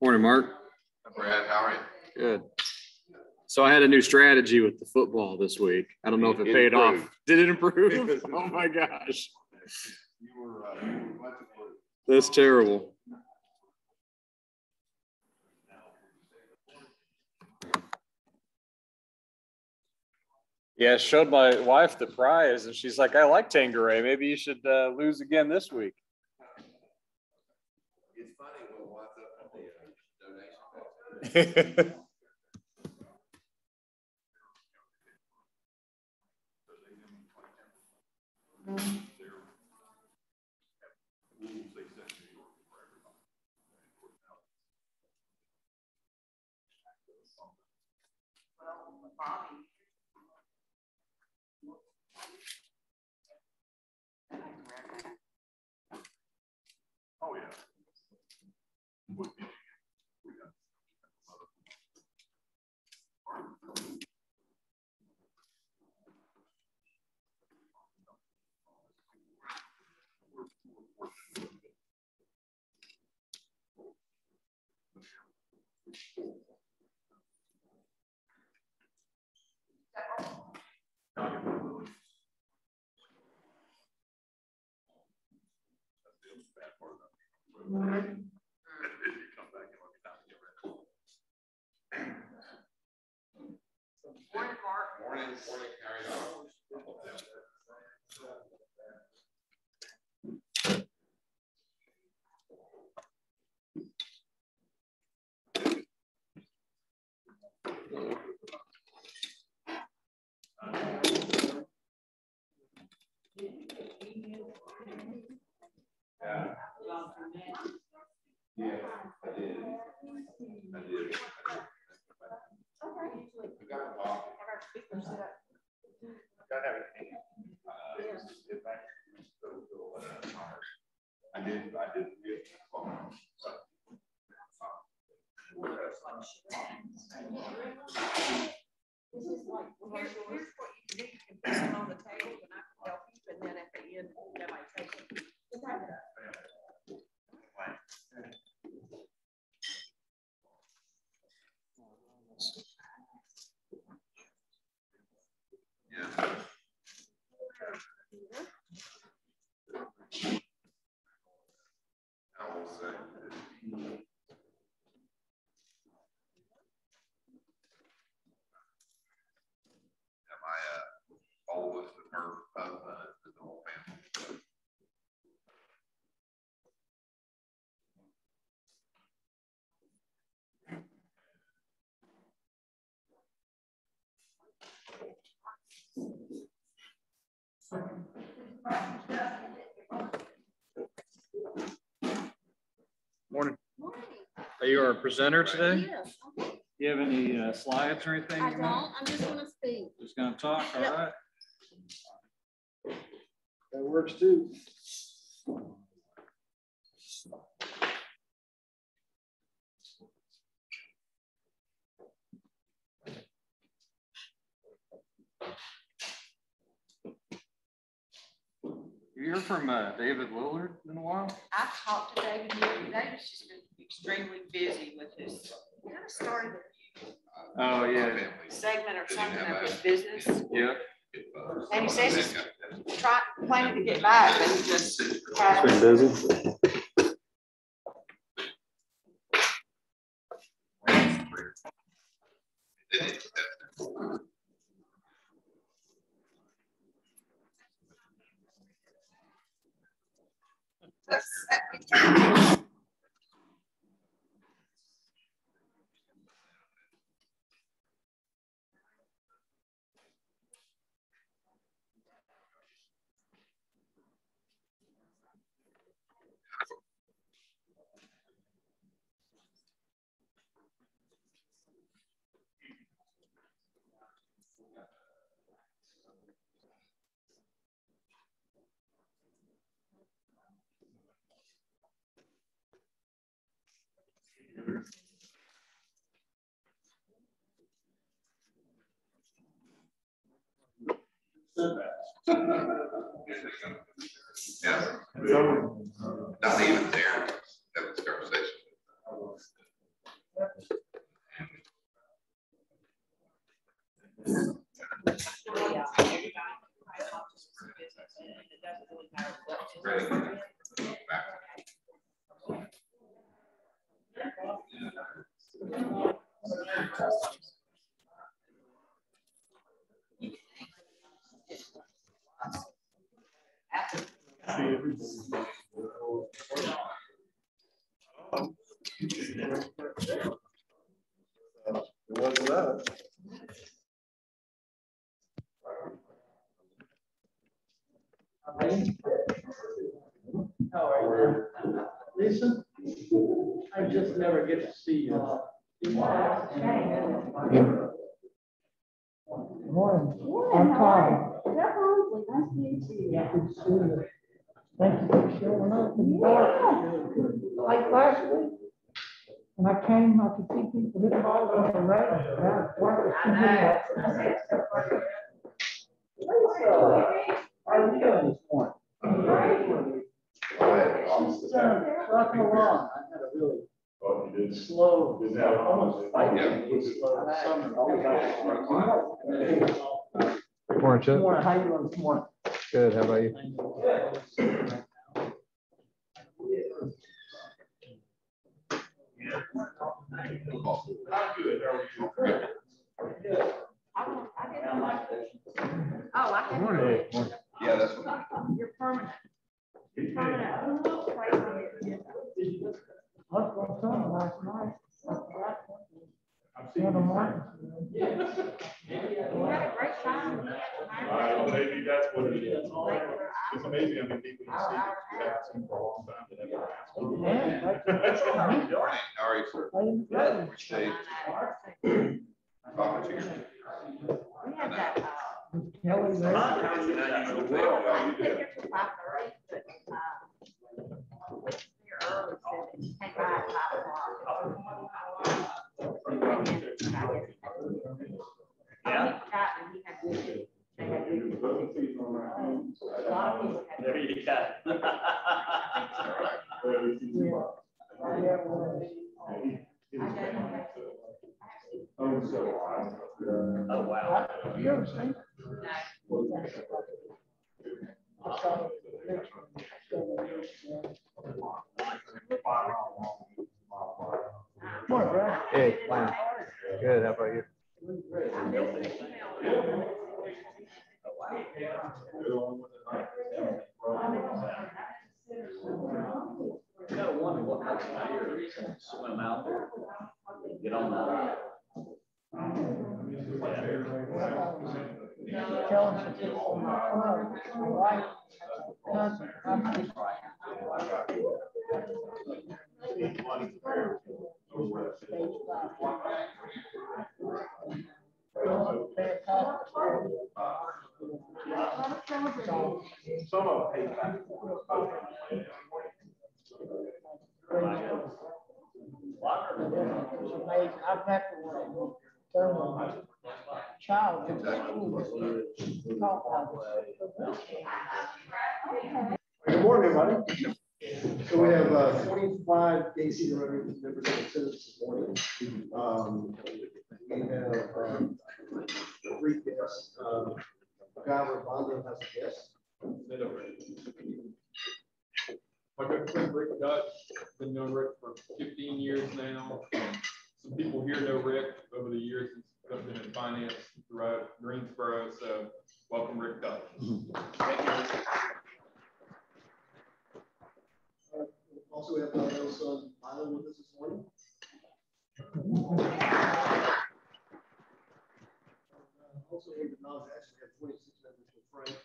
Morning, Mark. Brad, how are you? Good. So I had a new strategy with the football this week. I don't know if it paid off. Did it improve? Oh my gosh. That's terrible. Yeah, showed my wife the prize, and she's like, "I like Tanqueray. Maybe you should lose again this week." It's funny what winds up in the donation. Oh yeah. Morning, Mark. Morning, Harry. Yeah. Yeah, I did. We got a talk. Got everything. I did. This is like, here's what you can do. You can put it on the table and I can help you, and then at the end, that might take it. Yeah. I will say. My oldest and her husband is the whole family. Morning. Are you our presenter today? Yes. Do you have any slides or anything? I don't. I'm just going to speak. Just going to talk. Yep. All right. That works too. You heard from David Lillard in a while? I've talked to David. David's just been extremely busy with his. Kind of started Oh yeah. a segment or something of his business. Yeah. And he says he's planning to get back, but he just had Been busy. Yeah. Not even there. Have this conversation. What's that? How are you? Lisa? I just never get to see you. Morning. I'm Tom. Definitely. Nice to meet you. Yeah, good to see you. Thank you for showing up. Like last week, when I came, I could see people hitting balls on the right. How are you doing this morning? Trucking along. I had a really slow, almost fighting, slow summer. Good morning, Chip. Good morning. How you doing this morning? Good. How about you? Oh, I Good can. morning. Yeah, that's what. You're permanent. Permanent. Place on your agenda. I was going something last night. The other morning. You had a great time. Maybe that's what it is. It's amazing how many people you see that you haven't seen for a long time that never asked. Good morning. How are you, sir? Good. Which day? Volunteer. We had that, Kelly there. I didn't get here till 5:30, but, here early, said that you came by at 5 o'clock. And then, I guess, he forgot that he had to, they had to. A lot of people had. There you go. Oh, wow. You ever seen? Morning, Brad. Hey, fine. Good. How about you? You gotta wonder what makes my ears swim out there. Get on that. Tell him to get on my phone. My wife, cousin, I'm Some of them. amazing. I've met the one. Child. Good morning, everybody. So we have 45 GCR members of the Senate this morning. We have 3 guests. Guy Robondo has a guest. My good friend Rick Dutch, been knowing Rick for 15 years now. Some people here know Rick over the years. He's been in finance throughout Greensboro. So welcome, Rick Dutch. Also, we have my little son Milo with us this morning. Also, we actually have 26 members with Frank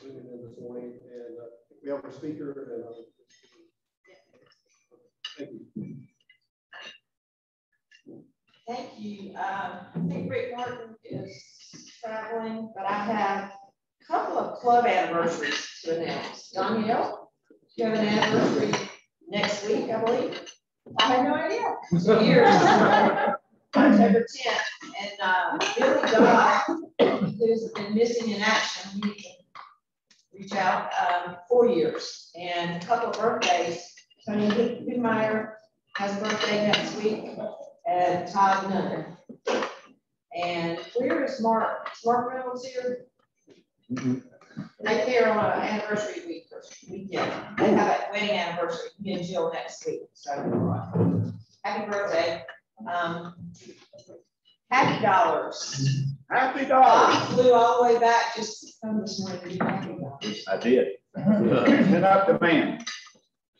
zooming in this morning, and we have our speaker. And thank you. Thank you. I think Rick Martin is traveling, but I have a couple of club anniversaries to announce. Danielle, you have an anniversary next week, I believe. I had no idea. 2 years. October 10th. And Billy Dodd, who's been missing in action, reach out, 4 years and a couple of birthdays. Tony Hugmeyer has a birthday next week, and Todd Nunn. And where is Mark? Is Mark Reynolds here? Right there on an anniversary weekend. They have a wedding anniversary, me and Jill next week. So happy birthday. Happy dollars. Happy Bob flew all the way back just to come this morning to do happy dollars. I did. Send up the man.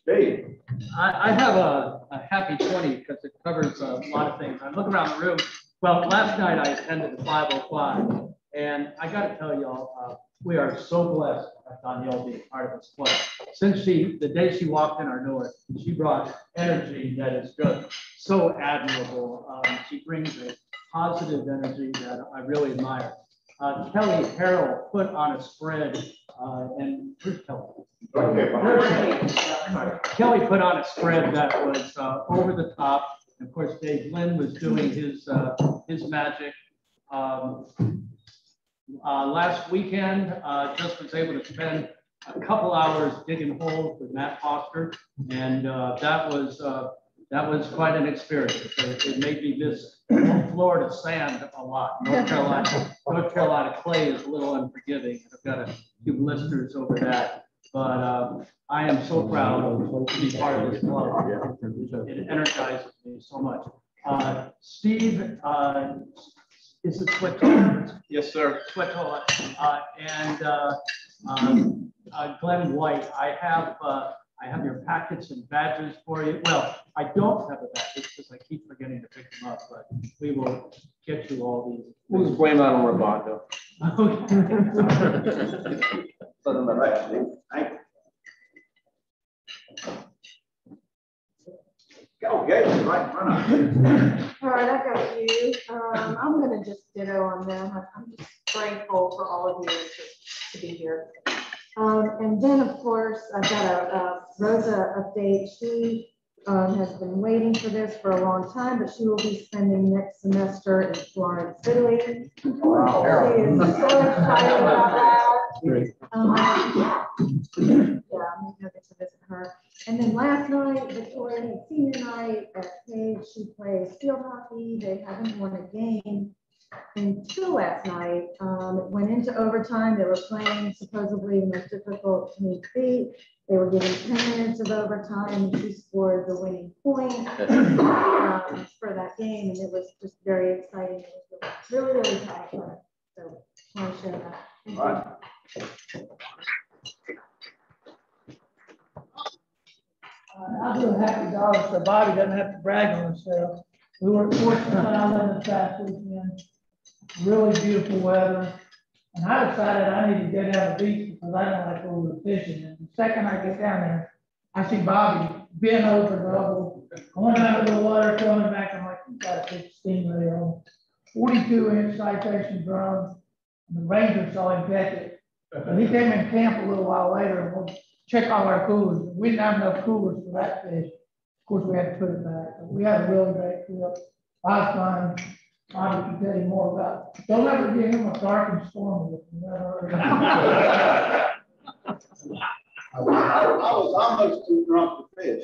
Steve. I have a happy 20 because it covers a lot of things. I look around the room. Well, last night I attended the 505, and I got to tell y'all, we are so blessed that Danielle being part of this club. Since the day she walked in our door, she brought energy that is just so admirable. She brings a positive energy that I really admire. Kelly Harrell put on a spread, and where's Kelly? Kelly put on a spread that was over the top. And of course, Dave Lynn was doing his magic. Last weekend, just was able to spend a couple hours digging holes with Matt Foster, and that was quite an experience. It made me miss Florida sand a lot. North Carolina clay is a little unforgiving. I've got a few blisters over that. But I am so proud to be part of this club. It energizes me so much. Steve, is it Sweatola? Yes, sir. Sweatola. And Glenn White, I have your packets and badges for you. Well, I don't have the badges because I keep forgetting to pick them up, but we will get you all these. We'll just blame that on Roboto. Go, Gabe, right in front of you. All right, I got you. I'm going to just ditto on them. I'm just grateful for all of you to be here. And then, of course, I've got a Rosa update. She has been waiting for this for a long time, but she will be spending next semester in Florence, Italy. Wow. She is so excited about that. Yeah, maybe I'll get to visit her. And then last night, Victoria had senior night at Page. She plays field hockey. They haven't won a game until last night. It went into overtime. They were playing supposedly the most difficult team to beat. They were given 10 minutes of overtime, and she scored the winning point for that game, and it was just very exciting. It was really, really tight. So I want to share that. Thank you. I'll do a happy dollar so Bobby doesn't have to brag on himself. We were fortunate island this past weekend. Really beautiful weather. And I decided I need to go down the beach because I don't like over fishing. And the second I get down there, I see Bobby bent over double, going out of the water, coming back. I'm like, you got to fish stingray on 42-inch citation drum. And the ranger saw him catch it. And he came in camp a little while later and we'll check all our coolers. We didn't have enough coolers for that fish. Of course, we had to put it back. But we had a really great trip. Last time, Bobby can tell you more about it. Don't ever give him a dark and stormy. I was almost too drunk to fish.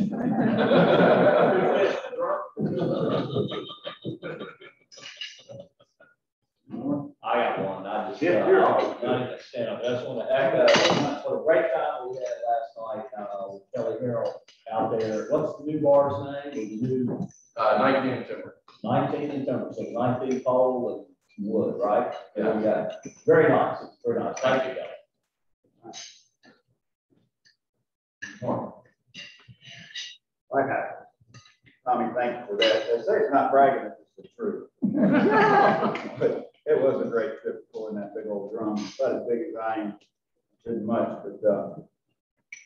I got one. I just Yeah, I just want to echo what a great time we had last night with Kelly Harrell out there. What's the new bar's name? The new 19 in Timber. 19 in Timber. So 19 pole and wood, right? Yeah. We got very nice. Very nice. Thank you, guys. Okay. Tommy, thank you for that. They say it's not bragging, it's the truth. But it was a great trip pulling that big old drum. It's not as big as I am, didn't much, but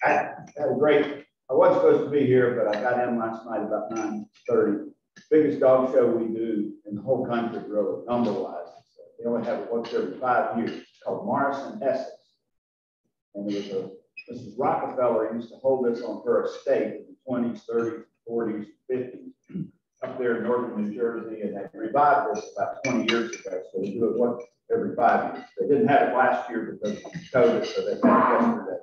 I had a great, I was supposed to be here, but I got in last night about 9:30. Biggest dog show we do in the whole country, really, number-wise. They only have it once every 5 years. It's called Morrison Essex. And it was Mrs. Rockefeller used to hold this on her estate in the 20s, 30s, 40s, 50s, up there in northern New Jersey, and they revived this about 20 years ago. So we do it every 5 years. They didn't have it last year because of COVID, so they had it yesterday.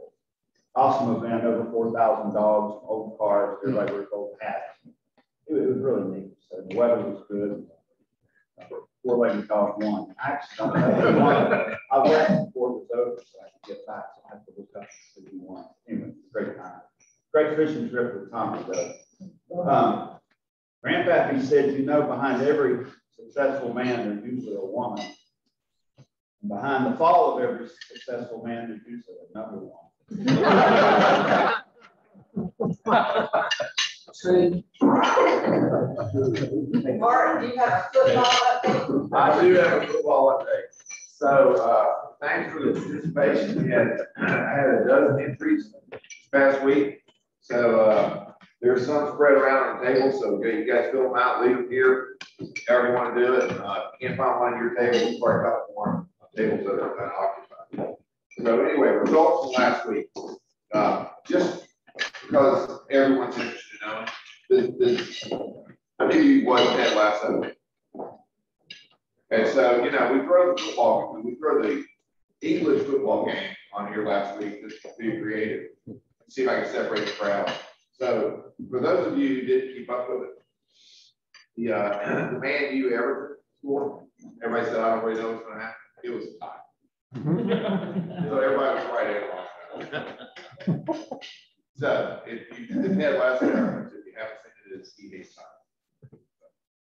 Awesome event, over 4,000 dogs, old cars, everybody wears old hats. It was really neat. So the weather was good. 4-legged dog won. Actually, I left before it was over so I could get back. So I had to look up and see who won. Anyway, great time. Great fishing trip with Tommy, though. Grandpappy said, you know, behind every successful man, there's usually a woman. And behind the fall of every successful man, there's usually another one. Martin, do you have a football update? I do have a football update. So, thanks for the participation. I had a dozen entries this past week. So, there's some spread around on the table. So, you guys fill them out, leave them here. However you want to do it. If you can't find one on your table, or a couple more tables that are unoccupied. So, anyway, results from last week. Just because everyone's interested in knowing, I'll give you what we had last Sunday. Okay, so, you know, we throw the English football game on here last week just to be creative. Let's see if I can separate the crowd. So, for those of you who didn't keep up with it, the Man U Everton score, everybody said, I don't really know what's going to happen. It was a tie. So, everybody was right in. So, if you didn't have last week, if you haven't seen it, it's EA time.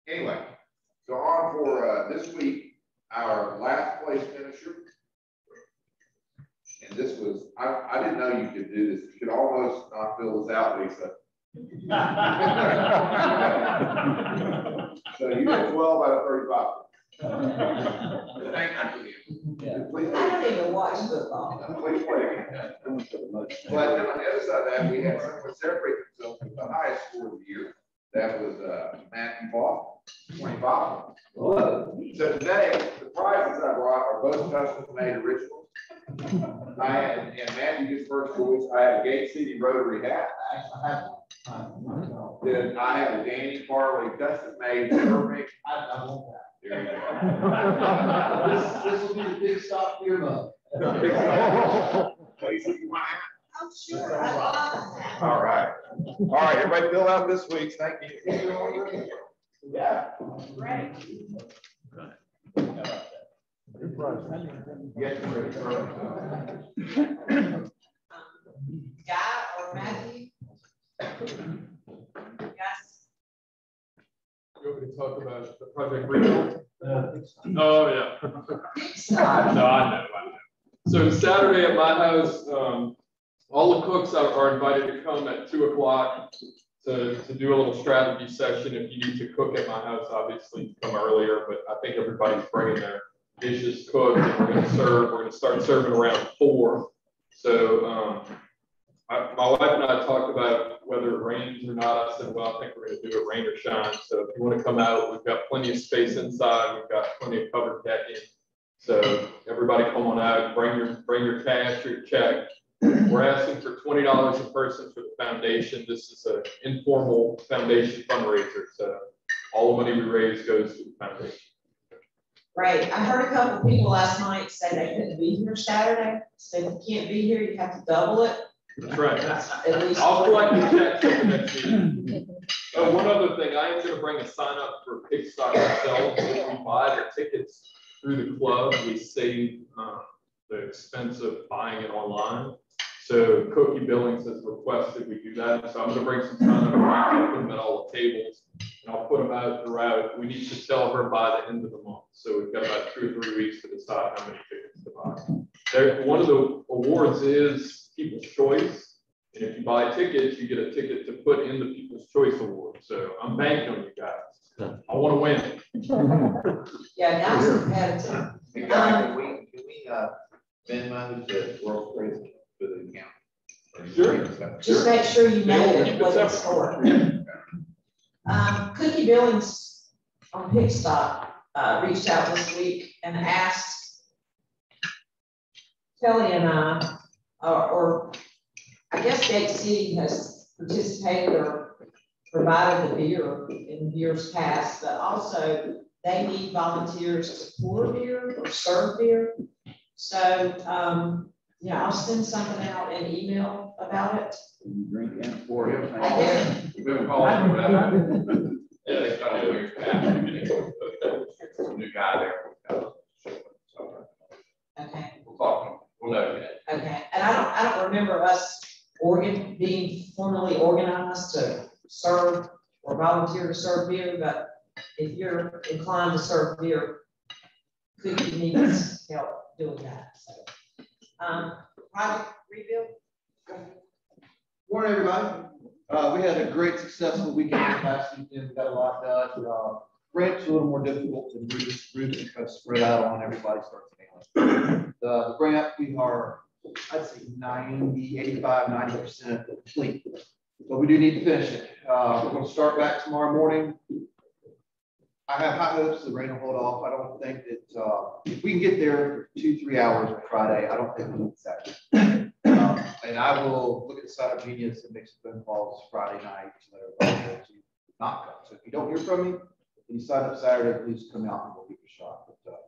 Anyway, so on for this week, our last place finisher. And this was, I didn't know you could do this. You could almost not fill this out, Lisa. So you got 12 out of 35. Thank you. I don't even watch football. Please play. But on the other side of that, we had someone separate themselves with the highest score of the year. That was Matthew Ball, 25. So today, the prizes I brought are both custom-made originals. I had, and Matthew gets first choice. I have a Gate City Rotary hat. Then I have a Danny Farley custom-made perfect. I want that. There you go. This will be the big stop beer mug. I'm sure. I love that. All right. All right, everybody fill out this week's. Thank you. Yeah. Right. Guy or Matthew? Yes. You want me to talk about the Project Rebuild? Oh, yeah. No, I know. So Saturday at my house, all the cooks are invited to come at 2 o'clock to do a little strategy session. If you need to cook at my house, obviously come earlier, but I think everybody's bringing their dishes cooked and we're going to serve. We're going to start serving around 4. So my wife and I talked about whether it rains or not. I said, well, I think we're going to do it rain or shine. So if you want to come out, we've got plenty of space inside. We've got plenty of covered decking. So everybody come on out, bring your cash or your check. We're asking for $20 a person for the foundation. This is an informal foundation fundraiser. So all the money we raise goes to the foundation. Right. I heard a couple of people last night say they couldn't be here Saturday. So if you can't be here, you have to double it. That's right. At least I'll collect the checks over next week. One other thing, I am going to bring a sign up for Pig Stock ourselves. If we buy the tickets through the club, we save the expense of buying it online. So Cookie Billings has requested we do that. So I'm going to bring some sign up, put them at all the tables, and I'll put them out throughout. We need to tell her by the end of the month. So we've got about 2 or 3 weeks to decide how many tickets to buy. One of the awards is People's Choice. And if you buy tickets, you get a ticket to put in the People's Choice Award. So I'm banking on you guys. I want to win. yeah, now it's competitive. Hey, guys, can we Venmo the World Trade to the account? Sure. Just make sure you know what it's for. Cookie Billings on Pig Stock reached out this week and asked Kelly and I, or I guess Gate City has participated or provided the beer in years past, but also they need volunteers to pour beer or serve beer. So, yeah, I'll send something out in email about it. Drink and pour it. I did. We haven't called him for that. Yeah, they started doing a new guy there. Okay. We'll talk to him. We'll know that. Okay, and I don't remember us being formally organized to serve or volunteer to serve beer, but if you're inclined to serve beer, could you need us help doing that? So, project rebuild. Morning, everybody. We had a great successful weekend last weekend. We got a lot done. Grant's a little more difficult than Bruce because spread out on everybody starts failing. The grant, we are, I'd say 90% complete. But we do need to finish it. We're going to start back tomorrow morning. I have high hopes the rain will hold off. I don't think that if we can get there for 2-3 hours on Friday, I don't think we need Saturday. And I will look at the side of Genius and make some phone calls Friday night to let everybody know to not come. So if you don't hear from me, and you sign up Saturday, please come out and we'll give you a shot. But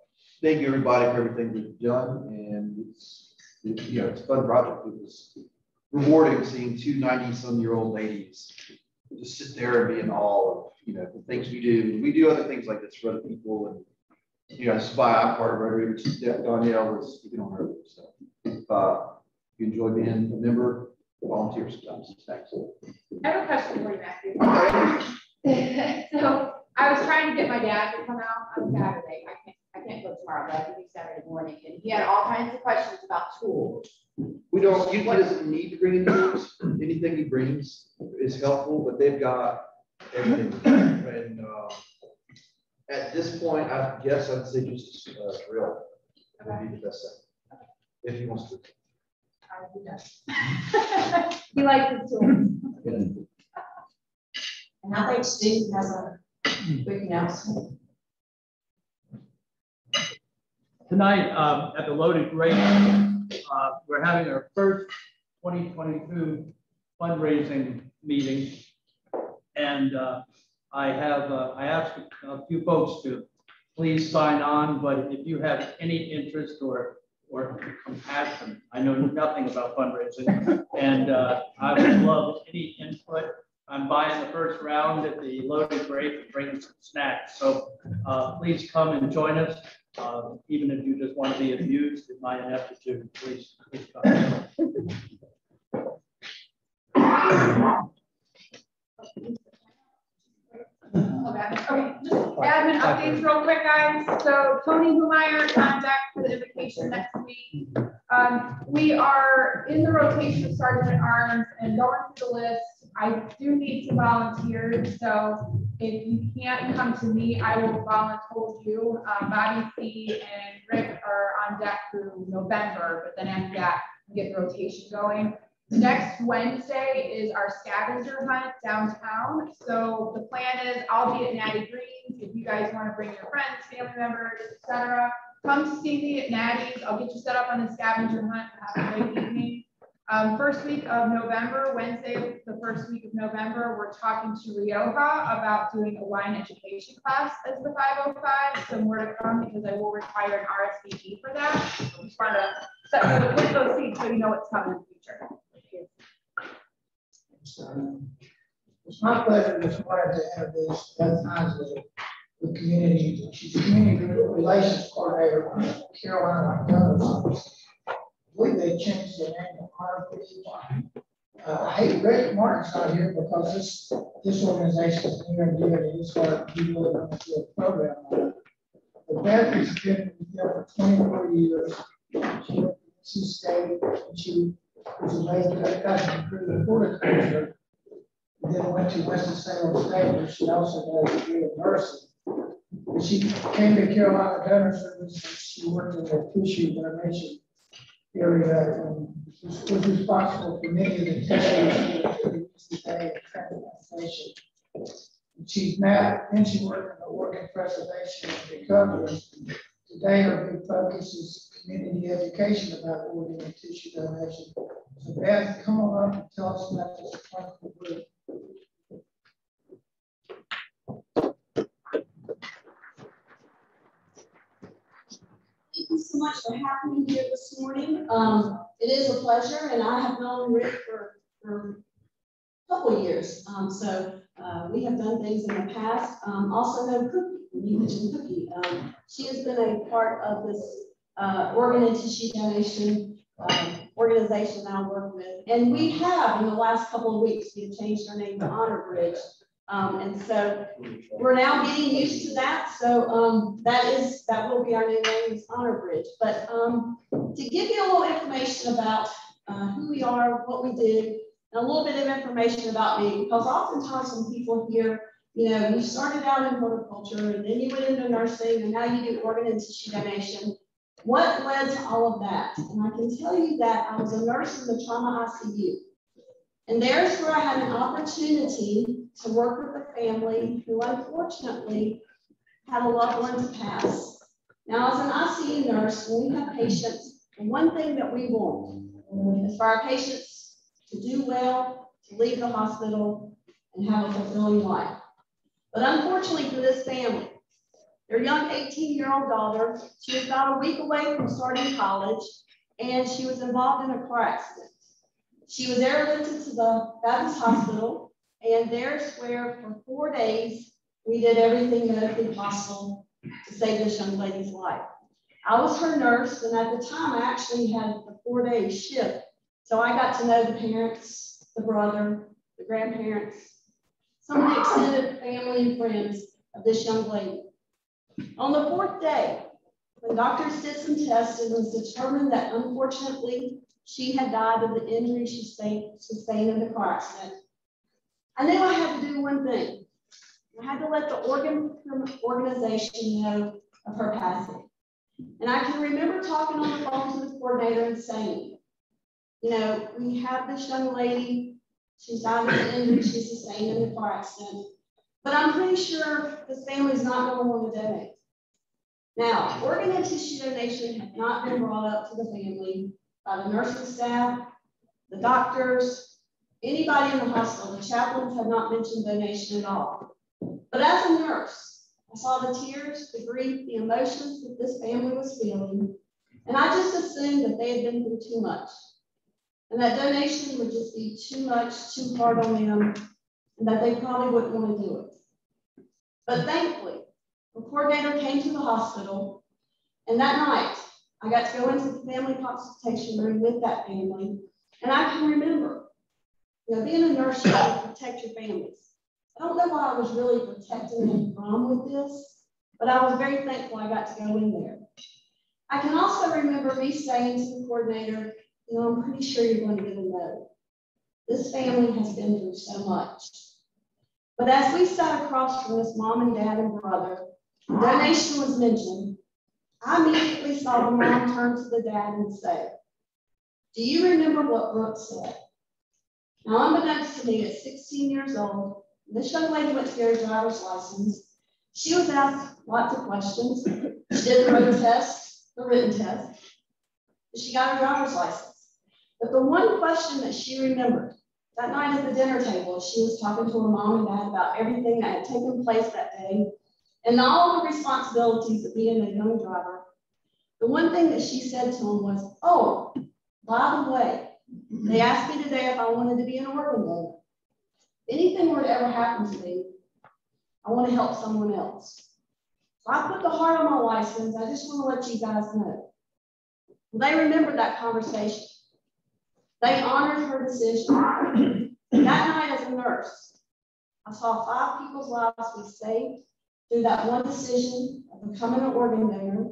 thank you everybody for everything we've done, and it's a fun project. It was rewarding seeing 2 90-some-year-old ladies just sit there and be in awe of the things we do. We do other things like this for other people, and that's why I'm part of Rotary, which is Danielle was speaking on earlier. So if you enjoy being a member, volunteer sometimes. Thanks. I have a question for you, Matthew. So I was trying to get my dad to come out on Saturday. I can't go tomorrow, but I can do Saturday morning. And he had all kinds of questions about tools. He doesn't need to bring any tools. Anything he brings is helpful, but they've got everything. And at this point, I guess I'd say just drill would be the best thing. If he wants to. He does. He likes his tools. And I think Steve has a quick announcement. Tonight at the Loaded Grape, we're having our first 2022 fundraising meeting. And I asked a few folks to please sign on, but if you have any interest or compassion, I know nothing about fundraising, and I would love any input. I'm buying the first round at the Loaded Grape and bringing some snacks. So please come and join us. Even if you just want to be amused in my ineptitude, please come. Okay, just admin updates real quick, guys. So Tony Blumeyer contact for the invocation next week. We are in the rotation of Sergeant at Arms and going through the list. I do need some volunteers, so if you can't come to me, I will volunteer you. Bobby C and Rick are on deck through November, but then after that, we get the rotation going. Next Wednesday is our scavenger hunt downtown. So the plan is I'll be at Natty Green's. If you guys want to bring your friends, family members, etc., come to see me at Natty's. I'll get you set up on the scavenger hunt. Have a great evening. First week of November, Wednesday, the first week of November, we're talking to Rioja about doing a wine education class as the 505. So more to come because I will require an RSVP for that. I'm just trying to set with those seats so you know what's coming in the future. It's my pleasure this morning to introduce Beth Hinesley, the community. She's community relations coordinator on Carolina Governor's Office. I believe they changed the name of RPD. I hate Rick Martin's not here because this organization is near and dear to his heart. He really wants to do a program on it. But Beth has been here for 24 years. She went to NC State and she was amazing to improve the horticulture. Then went to Western Salem State, where she also does a degree of nursing. But she came to Carolina Donor Service and she worked in the tissue donation area and was responsible for many of the tissues that we use today in transplantation. She's now, and she worked in the organ preservation and recovery. Today, her big focus is community education about organ and tissue donation. So Beth, come on up and tell us about this wonderful group. much for having me here this morning. It is a pleasure, and I have known Rick for a couple of years. We have done things in the past. Also know Cookie, when you mentioned Cookie. She has been a part of this organ and tissue donation organization that I work with. And we have, in the last couple of weeks, we have changed our name to Honor Bridge. And so we're now getting used to that. So that will be our new name, is Honor Bridge. But to give you a little information about who we are, what we do, and a little bit of information about me, because oftentimes when people hear, you know, you started out in horticulture and then you went into nursing and now you do organ and tissue donation. What led to all of that? And I can tell you that I was a nurse in the trauma ICU. And there's where I had an opportunity to work with a family who unfortunately had a loved one to pass. Now, as an ICU nurse, when we have patients, the one thing that we want is for our patients to do well, to leave the hospital, and have a fulfilling life. But unfortunately for this family, their young 18-year-old daughter, she was about a week away from starting college, and she was involved in a car accident. She was airlifted to the Baptist Hospital, and there's where for 4 days, we did everything medically possible to save this young lady's life. I was her nurse, and at the time, I actually had the 4-day shift. So I got to know the parents, the brother, the grandparents, some of the extended family and friends of this young lady. On the 4th day, when doctors did some tests, it was determined that unfortunately she had died of the injury she sustained in the car accident. I knew I had to do one thing. I had to let the organization know of her passing. And I can remember talking on the phone to the coordinator and saying, you know, we have this young lady, she's died of the injury she sustained in the car accident, but I'm pretty sure this family's not going to want to donate. Now, organ and tissue donation had not been brought up to the family by the nursing staff, the doctors, anybody in the hospital. The chaplains had not mentioned donation at all. But as a nurse, I saw the tears, the grief, the emotions that this family was feeling, and I just assumed that they had been through too much, and that donation would just be too much, too hard on them, and that they probably wouldn't want to do it. But thankfully, the coordinator came to the hospital, and that night, I got to go into the family consultation room with that family, and I can remember, you know, being a nurse, you have to protect your families. I don't know why I was really protecting them from with this, but I was very thankful I got to go in there. I can also remember me saying to the coordinator, you know, I'm pretty sure you're going to get a no. This family has been through so much. But as we sat across from this mom and dad and brother, donation was mentioned. I immediately saw the mom turn to the dad and say, do you remember what Brooke said? Now, unbeknownst to me, at 16 years old, this young lady went to get her driver's license. She was asked lots of questions. She did the road test, the written test. She got her driver's license. But the one question that she remembered that night at the dinner table, she was talking to her mom and dad about everything that had taken place that day and all the responsibilities of being a young driver. The one thing that she said to him was, oh, by the way, they asked me today if I wanted to be an organ donor. If anything were to ever happen to me, I want to help someone else. So I put the heart on my license. I just want to let you guys know. They remembered that conversation. They honored her decision. That night as a nurse, I saw 5 people's lives be saved through that one decision of becoming an organ donor,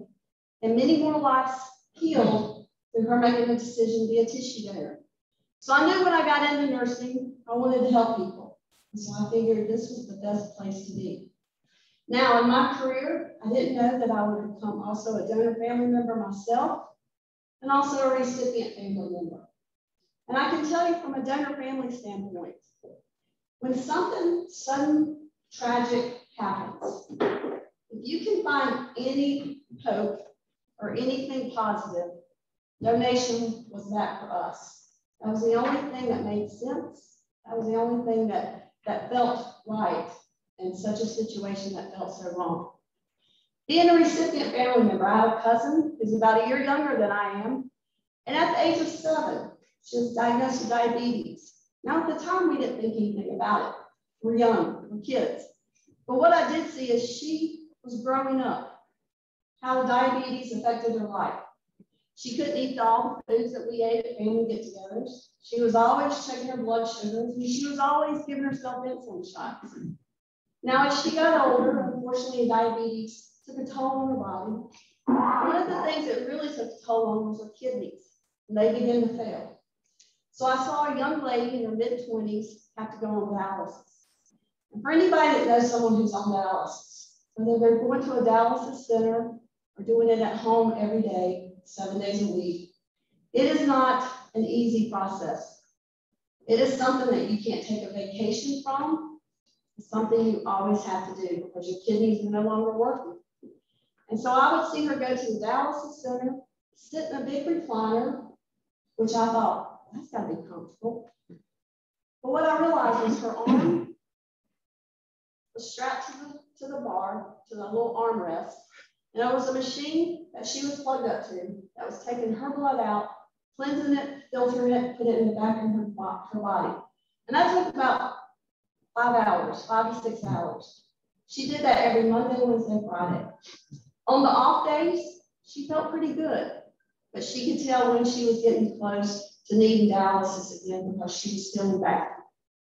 and many more lives healed through her making the decision to be a tissue donor. So I knew when I got into nursing, I wanted to help people. And so I figured this was the best place to be. Now, in my career, I didn't know that I would become also a donor family member myself, and also a recipient family member. And I can tell you from a donor family standpoint, when something sudden, tragic happens, if you can find any hope or anything positive, donation was that for us. That was the only thing that made sense. That was the only thing that felt right in such a situation that felt so wrong. Being a recipient family member, I have a cousin who's about a year younger than I am. And at the age of 7, she was diagnosed with diabetes. Now, at the time, we didn't think anything about it. We're young, we're kids. But what I did see is she was growing up, how diabetes affected her life. She couldn't eat all the foods that we ate at family get-togethers. She was always checking her blood sugars, and she was always giving herself insulin shots. Now, as she got older, unfortunately, diabetes took a toll on her body. One of the things that really took a toll on was her kidneys, and they began to fail. So I saw a young lady in her mid-20s have to go on dialysis. And for anybody that knows someone who's on dialysis, whether they're going to a dialysis center or doing it at home every day, 7 days a week, it is not an easy process. It is something that you can't take a vacation from. It's something you always have to do because your kidneys are no longer working. And so I would see her go to the dialysis center, sit in a big recliner, which I thought, that's got to be comfortable. But what I realized was her arm was strapped to the bar, to the little armrest, and there was a machine that she was plugged up to that was taking her blood out, cleansing it, filtering it, put it in the back of her body. And that took about 5 hours, 5 to 6 hours. She did that every Monday, Wednesday, Friday. On the off days, she felt pretty good, but she could tell when she was getting close to needing dialysis again because she was feeling bad.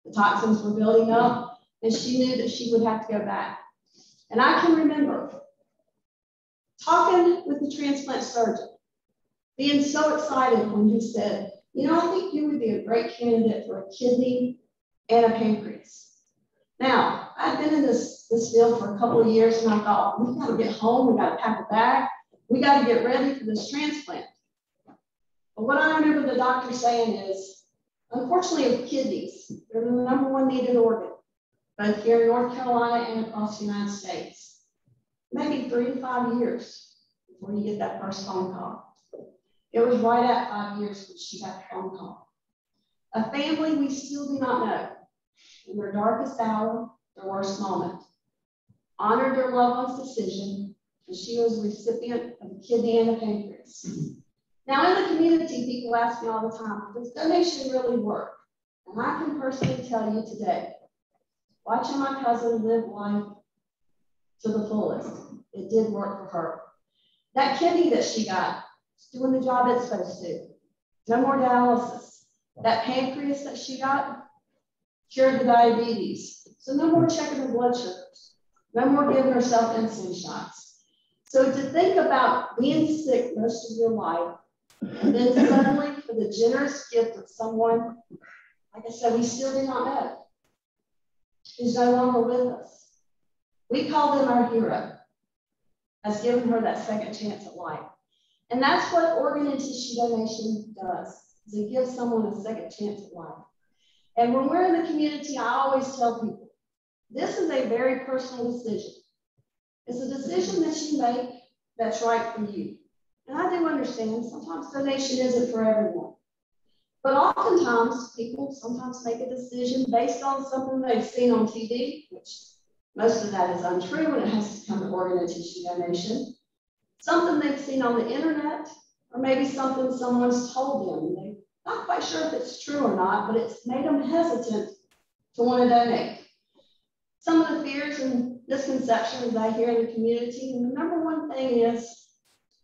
The toxins were building up, and she knew that she would have to go back. And I can remember talking with the transplant surgeon, being so excited when he said, you know, I think you would be a great candidate for a kidney and a pancreas. Now, I've been in this field for a couple of years, and I thought, we got to get home, we got to pack a bag, we got to get ready for this transplant. But what I remember the doctor saying is, unfortunately, with kidneys, they're the #1 needed organ, both here in North Carolina and across the United States. Maybe 3 to 5 years before you get that first phone call. It was right at 5 years when she got the phone call. A family we still do not know, in their darkest hour, their worst moment, honored their loved one's decision, and she was a recipient of a kidney and a pancreas. Now, in the community, people ask me all the time, does donation really work? And I can personally tell you today, watching my cousin live life to the fullest, it did work for her. That kidney that she got is doing the job it's supposed to. No more dialysis. That pancreas that she got cured the diabetes. So no more checking her blood sugars. No more giving herself insulin shots. So to think about being sick most of your life, and then suddenly for the generous gift of someone, like I said, we still do not know, who's no longer with us. We call them our hero, has given her that second chance at life. And that's what organ and tissue donation does, is it gives someone a second chance at life. And when we're in the community, I always tell people, this is a very personal decision. It's a decision that you make that's right for you. And I do understand sometimes donation isn't for everyone. But oftentimes people sometimes make a decision based on something they've seen on TV, which most of that is untrue when it has to come to organ and tissue donation. Something they've seen on the internet, or maybe something someone's told them. They're not quite sure if it's true or not, but it's made them hesitant to want to donate. Some of the fears and misconceptions I hear in the community, and the #1 thing is,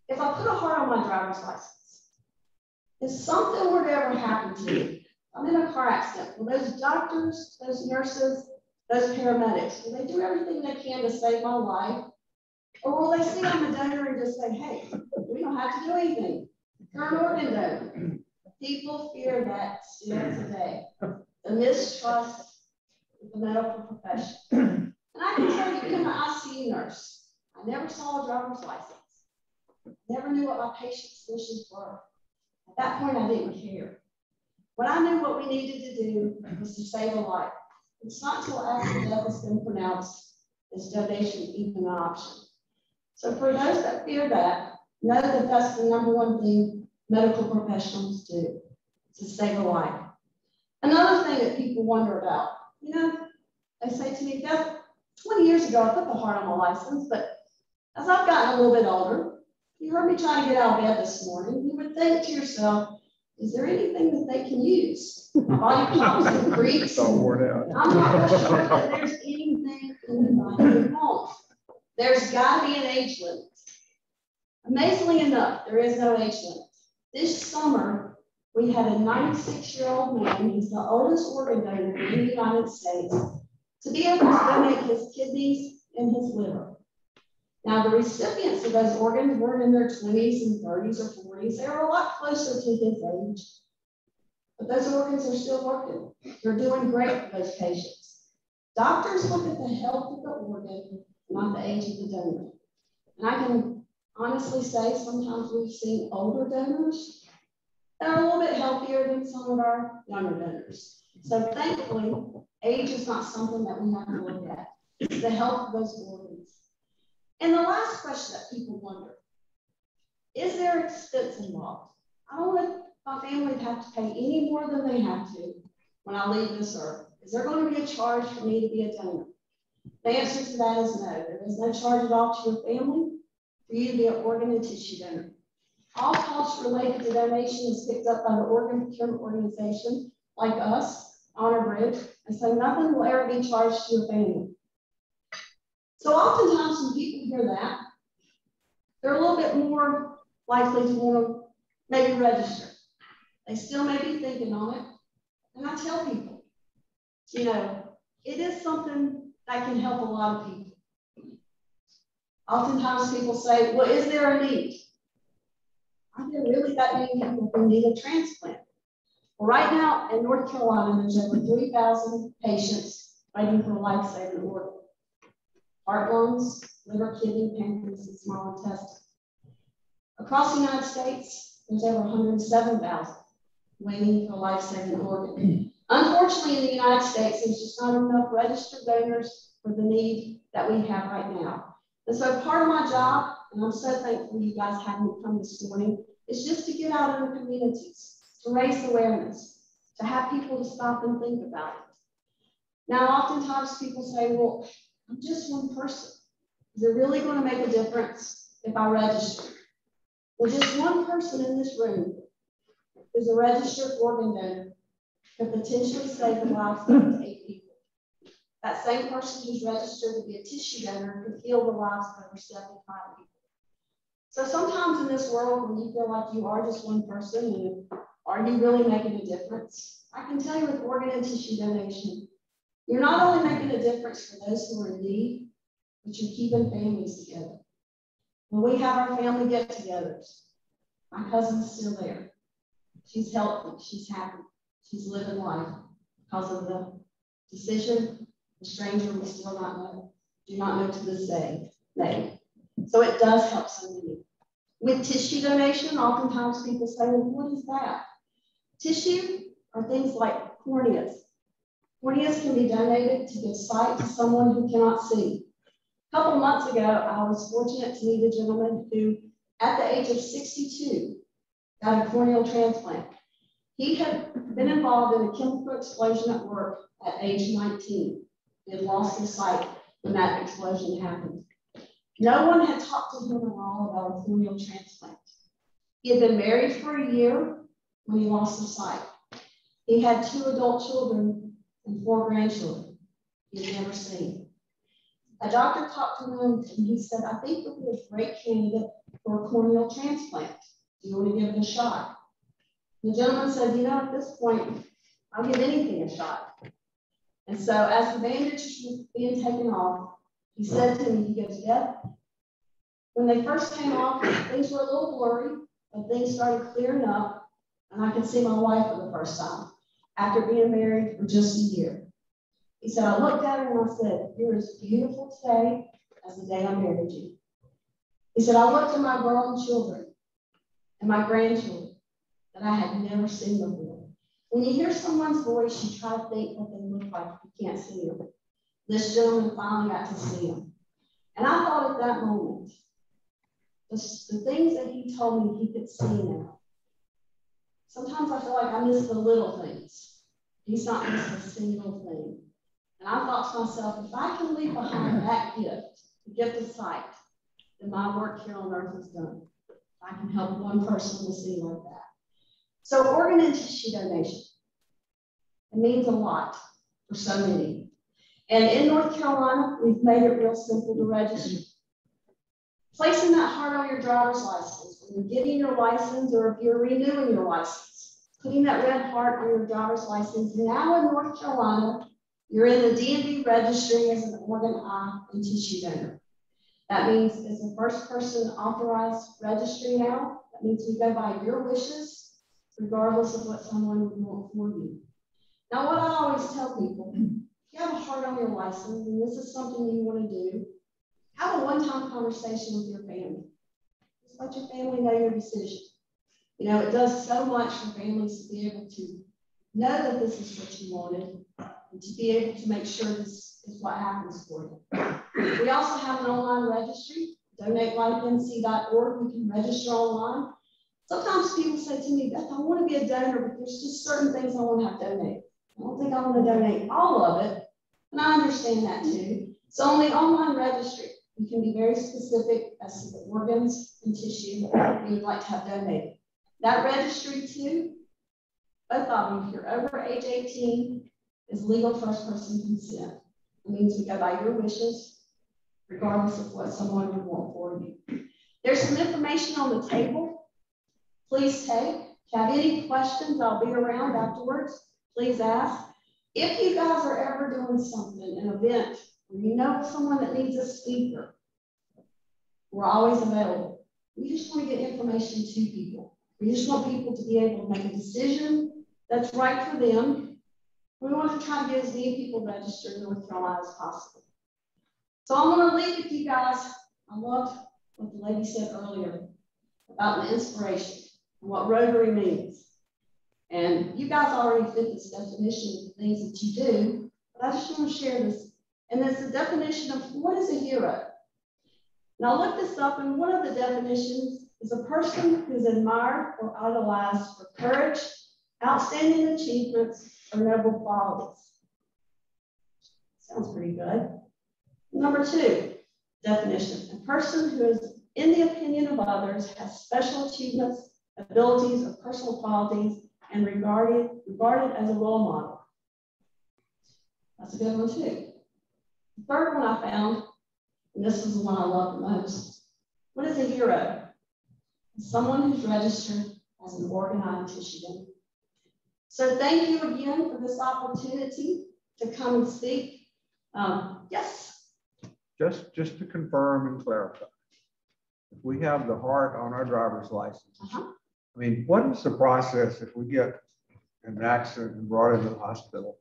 if I put a heart on my driver's license, if something were to ever happen to me, I'm in a car accident, will those doctors, those nurses, those paramedics, will they do everything they can to save my life? Or will they see I'm a donor and just say, hey, we don't have to do anything. You're an organ donor. People fear that still today. The mistrust of the medical profession. And I can tell you, being an ICU nurse, I never saw a driver's license. Never knew what my patient's wishes were. At that point, I didn't care. When I knew what we needed to do was to save a life. It's not until after death has been pronounced is donation even an option. So for those that fear that, know that that's the #1 thing medical professionals do, to save a life. Another thing that people wonder about, you know, they say to me, Beth, 20 years ago, I put the heart on my license, but As I've gotten a little bit older, you heard me trying to get out of bed this morning, you would think to yourself, is there anything that they can use? My body pops and creaks. It's all worn out. I'm not sure that there's anything in the body home. There's got to be an age limit. Amazingly enough, there is no age limit. This summer, we had a 96-year-old man, he's the oldest organ donor in the United States, to be able to donate his kidneys and his liver. Now, the recipients of those organs weren't in their 20s and 30s or 40s. They were a lot closer to his age. But those organs are still working. They're doing great for those patients. Doctors look at the health of the organ, not the age of the donor. And I can honestly say sometimes we've seen older donors that are a little bit healthier than some of our younger donors. So thankfully, age is not something that we have to look at. It's the health of those organs. And the last question that people wonder, is there expense involved? I don't want my family to have to pay any more than they have to when I leave this earth. Is there going to be a charge for me to be a donor? The answer to that is no. There is no charge at all to your family for you to be an organ and tissue donor. All costs related to donation is picked up by the organ procurement organization like us, Honor Bridge, and so nothing will ever be charged to your family. So oftentimes when people hear that, they're a little bit more likely to want to maybe register. They still may be thinking on it. And I tell people, you know, it is something that can help a lot of people. Oftentimes people say, well, is there a need? Are there really that many people who need a transplant? Well, right now in North Carolina, there's over 3,000 patients waiting for a life-saving organ. Heart, lungs, liver, kidney, pancreas, and small intestine. Across the United States, there's over 107,000 waiting for a life-saving organ. Unfortunately, in the United States, there's just not enough registered donors for the need that we have right now. And so part of my job, and I'm so thankful you guys had me come this morning, is just to get out in the communities, to raise awareness, to have people to stop and think about it. Now, oftentimes people say, well, I'm just one person. Is it really going to make a difference if I register? Well, just one person in this room who's a registered organ donor could potentially save the lives of up to 8 people. That same person who's registered to be a tissue donor could heal the lives of over 75 people. So sometimes in this world, when you feel like you are just one person, and are you really making a difference? I can tell you with organ and tissue donation, you're not only making a difference for those who are in need, but you're keeping families together. When we have our family get-togethers, my cousin's still there. She's healthy, she's happy, she's living life because of the decision the stranger we still do not know to this day made. So it does help so many. With tissue donation, oftentimes people say, well, what is that? Tissue are things like corneas. Corneas can be donated to give sight to someone who cannot see. A couple months ago, I was fortunate to meet a gentleman who, at the age of 62, got a corneal transplant. He had been involved in a chemical explosion at work at age 19. He had lost his sight when that explosion happened. No one had talked to him at all about a corneal transplant. He had been married for a year when he lost his sight. He had 2 adult children and 4 grandchildren he had never seen. A doctor talked to him and he said, I think you'll be a great candidate for a corneal transplant. Do you want to give it a shot? The gentleman said, you know, at this point, I'll give anything a shot. And so as the bandages were being taken off, he said to me, he goes, Deb, when they first came off, things were a little blurry, but things started clearing up, and I could see my wife for the first time after being married for just a year. He said, I looked at her and I said, you're as beautiful today as the day I married you. He said, I looked at my grown children and my grandchildren that I had never seen before. When you hear someone's voice, you try to think what they look like. You can't see them. This gentleman finally got to see him. And I thought at that moment, the things that he told me he could see now. Sometimes I feel like I miss the little things. He's not missed a single thing. And I thought to myself, if I can leave behind that gift, the gift of sight, then my work here on earth is done. I can help one person with something like that. So organ and tissue donation. It means a lot for so many. And in North Carolina, we've made it real simple to register. Placing that heart on your driver's license, when you're getting your license or if you're renewing your license, putting that red heart on your driver's license. Now in North Carolina, you're in the DMV registry as an organ, eye, and tissue donor. That means it's the first person authorized registry now. That means we go by your wishes, regardless of what someone would want for you. Now, what I always tell people, if you have a heart on your license and this is something you want to do, have a one-time conversation with your family. Just let your family know your decision. You know, it does so much for families to be able to know that this is what you wanted and to be able to make sure this is what happens for you. We also have an online registry, donatelifenc.org. We can register online. Sometimes people say to me, Beth, I want to be a donor, but there's just certain things I want to have donated. I don't think I want to donate all of it, and I understand that too. So on the online registry, you can be very specific as to the organs and tissue that you'd like to have donated. That registry too, both of them, if you're over age 18, is legal first person consent. It means we go by your wishes, regardless of what someone would want for you. There's some information on the table. Please take. If you have any questions, I'll be around afterwards. Please ask. If you guys are ever doing something, an event, or you know someone that needs a speaker, we're always available. We just want to get information to people. We just want people to be able to make a decision that's right for them. We want to try to get as many people registered in North Carolina as possible. So I'm going to leave with you guys. I loved what the lady said earlier about the inspiration and what Rotary means. And you guys already fit this definition of the things that you do, but I just want to share this. And it's the definition of what is a hero. Now look this up, and one of the definitions is a person who's admired or idolized for courage, outstanding achievements, or noble qualities. Sounds pretty good. Number 2, definition. A person who is, in the opinion of others, has special achievements, abilities, or personal qualities, and regarded as a role model. That's a good one too. The third one I found, and this is the one I love the most. What is a hero? Someone who's registered as an organ, eye, and tissue donor. So thank you again for this opportunity to come and speak. Yes? Just to confirm and clarify, if we have the heart on our driver's license, I mean, what is the process if we get in an accident and brought into the hospital?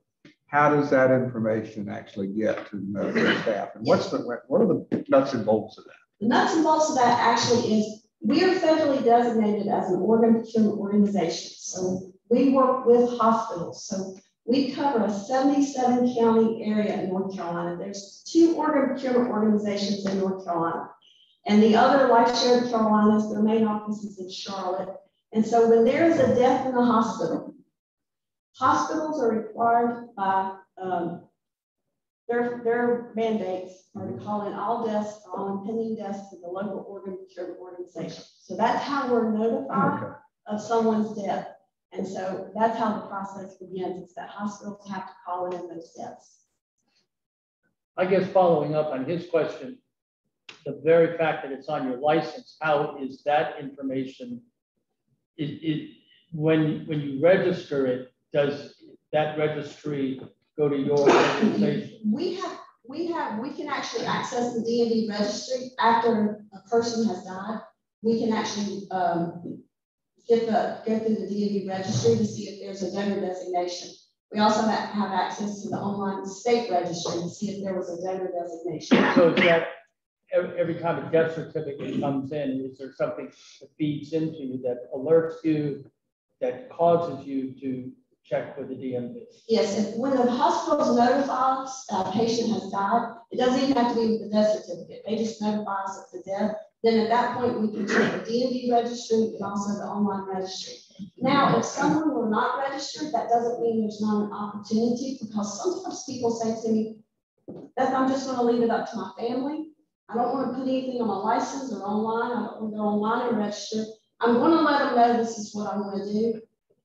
How does that information actually get to the medical staff? And what are the nuts and bolts of that? The nuts and bolts of that actually is we are federally designated as an organ procurement organization. So we work with hospitals. So we cover a 77-county area in North Carolina. There's 2 organ procurement organizations in North Carolina. And the other, Life Shared Carolinas, their main office is in Charlotte. And so when there is a death in the hospital, hospitals are required by their mandates are to call in all deaths, all impending deaths to the local organ procurement organization. So that's how we're notified of someone's death. And so that's how the process begins, is that hospitals have to call in those deaths. I guess following up on his question, the very fact that it's on your license, how is that information, when you register it, does that registry go to your organization? We can actually access the DMV registry after a person has died. We can actually go through the DMV registry to see if there's a donor designation. We also have access to the online state registry to see if there was a donor designation. So is that every time a death certificate comes in, is there something that feeds into you, that alerts you, that causes you to check with the DMV? Yes, when the hospital notifies a patient has died, it doesn't even have to be with the death certificate. They just notify us of the death. Then at that point, we can check the DMV registry and also the online registry. Now, if someone were not registered, that doesn't mean there's not an opportunity, because sometimes people say to me, Beth, I'm just going to leave it up to my family. I don't want to put anything on my license or online. I don't want to go online and register. I'm going to let them know this is what I'm going to do.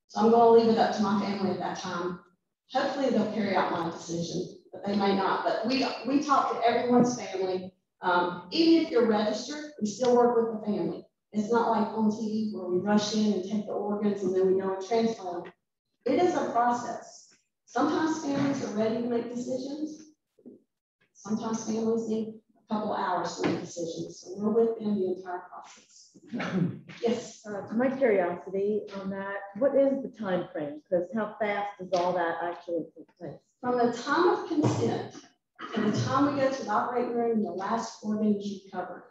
So I'm going to leave it up to my family at that time. Hopefully they'll carry out my decision, but they may not. But we talk to everyone's family. Even if you're registered, we still work with the family. It's not like on TV where we rush in and take the organs and then we go and transplant them. It is a process. Sometimes families are ready to make decisions. Sometimes families need a couple of hours to make decisions. So we're with them the entire process. Yes. My curiosity on that, what is the time frame? Because how fast does all that actually take place? From the time of consent to the time we go to the operating room, the last organ is recovered.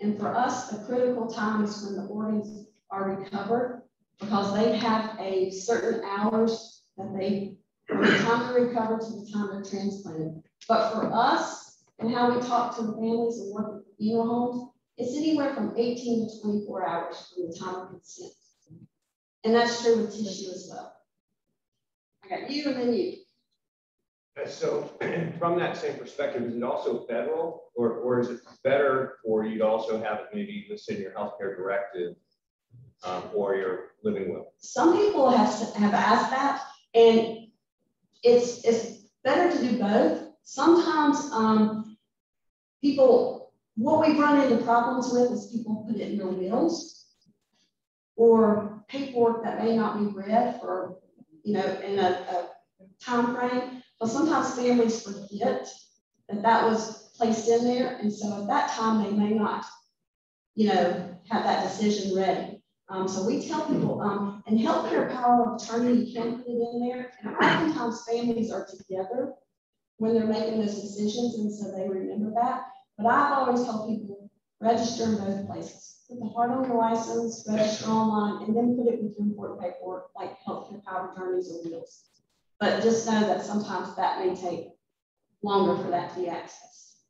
And for us, the critical time is when the organs are recovered, because they have a certain hours that they, from the time they're recovered to the time they're transplanted. But for us, and how we talk to the families and work with the funeral homes, it's anywhere from 18 to 24 hours from the time of consent. And that's true with tissue as well. I got you and then you. So from that same perspective, is it also federal, or is it better for you to also have it maybe listed in your healthcare directive or your living will? Some people have asked that, and it's better to do both. Sometimes people, what we've run into problems with is people put it in their wills or paperwork that may not be read for, in a time frame. But sometimes families forget that that was placed in there. And so at that time, they may not, have that decision ready. So we tell people, and healthcare power of attorney, you can put it in there. And oftentimes families are together when they're making those decisions. And so they remember that. But I've always told people, register in both places. Put the heart on the license, register online, and then put it with your important paperwork like healthcare power of attorneys or wills. But just know that sometimes that may take longer for that to be accessed.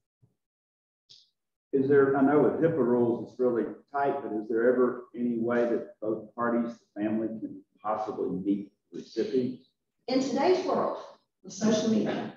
Is there, I know with HIPAA rules, it's really tight, but is there ever any way that both parties, the family, can possibly meet recipients? In today's world with social media,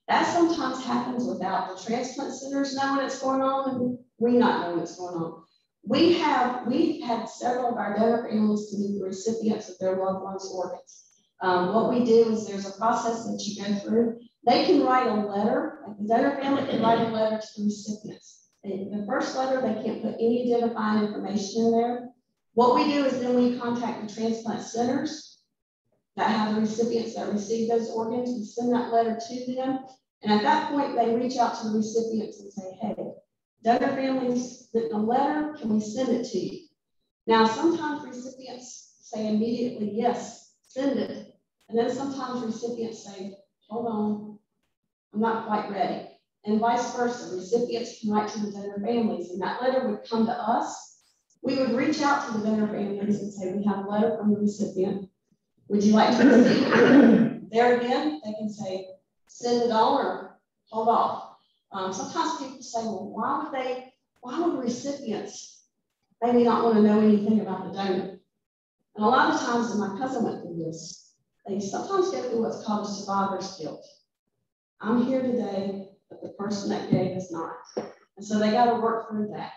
that sometimes happens without the transplant centers knowing what's going on and we not knowing what's going on. We've had several of our donor families to meet the recipients of their loved ones' organs. What we do is there's a process that you go through. They can write a letter, like the donor family can write a letter to the recipients. The first letter, they can't put any identifying information in there. What we do is then we contact the transplant centers that have the recipients that receive those organs. We send that letter to them. And at that point, they reach out to the recipients and say, hey, donor family's written a letter, can we send it to you? Now, sometimes recipients say immediately, yes, send it. And then sometimes recipients say, hold on, I'm not quite ready. And vice versa, recipients can write to the donor families, and that letter would come to us. We would reach out to the donor families and say, we have a letter from the recipient. Would you like to receive it? There again, they can say, send it on or hold off. Sometimes people say, well, why would recipients maybe not want to know anything about the donor? And a lot of times, and my cousin went through this, they sometimes go through what's called a survivor's guilt. I'm here today, but the person that gave is not. And so they got to work through that.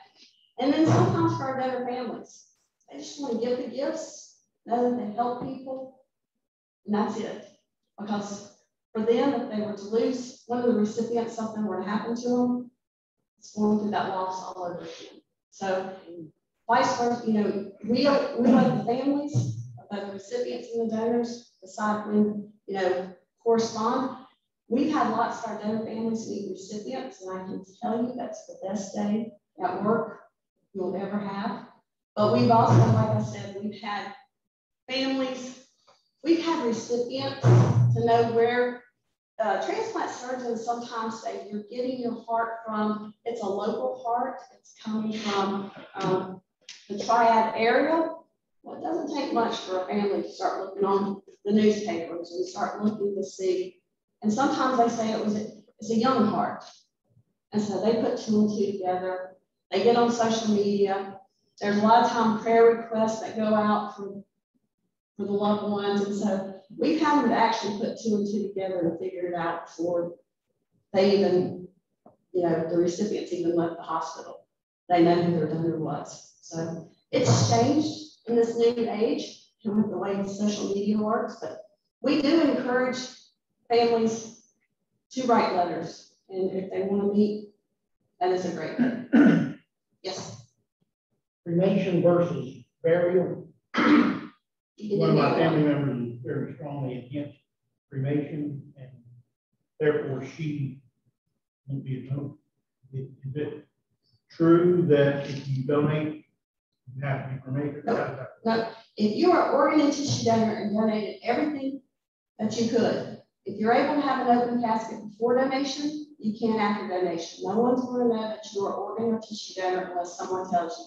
And then sometimes for our donor families, they just want to give the gifts, know that they help people, and that's it. Because for them, if they were to lose one of the recipients, something were to happen to them, it's going through that loss all over again. So vice versa, we let the families of the recipients and the donors decide when, correspond. We've had lots of our donor families meet recipients, and I can tell you that's the best day at work you'll ever have. But we've also, like I said, we've had families, we've had recipients to know where transplant surgeons sometimes say you're getting your heart from, it's a local heart, it's coming from the Triad area. Well, it doesn't take much for a family to start looking on the newspapers and start looking to see. And sometimes they say it's a young heart. And so they put two and two together. They get on social media. There's a lot of time prayer requests that go out for the loved ones. And so we've had them to actually put two and two together and figure it out before they even, you know, the recipients even left the hospital. They know who their donor was. So it's changed in this new age and with the way social media works, but we do encourage families to write letters. And if they want to meet, that is a great thing. Yes. Cremation versus burial. One of my family members is very strongly against cremation, and therefore she won't be at home. Is it true that if you donate, you have to be cremated? No. If you are organ and tissue donor and donated everything that you could, if you're able to have an open casket before donation, you can after donation. No one's going to know that you are organ or tissue donor unless someone tells you.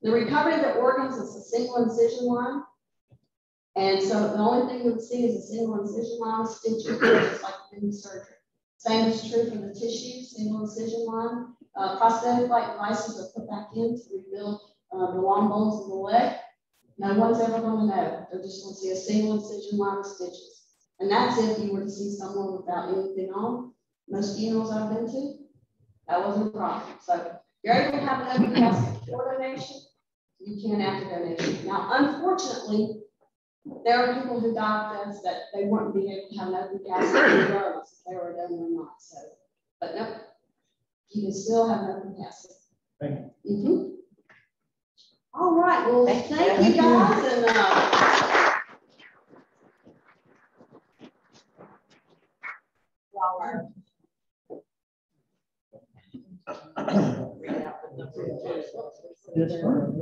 The recovery of the organs is a single incision line. And so the only thing you would see is a single incision line, stitch, just like in surgery. Same is true for the tissue, single incision line. Prosthetic-like devices are put back in to rebuild the long bones of the leg. No one's ever going to know. They're just going to see a single incision line with stitches. And that's if you were to see someone without anything on. Most funerals I've been to, that wasn't a problem. So if you're able to have an open casket before donation, you can after donation. Now, unfortunately, there are people who die with us that they wouldn't be able to have an open casket regardless if they were a donor or not. So, but no, you can still have an open casket. Thank you. All right. Well, thank you guys. And This one.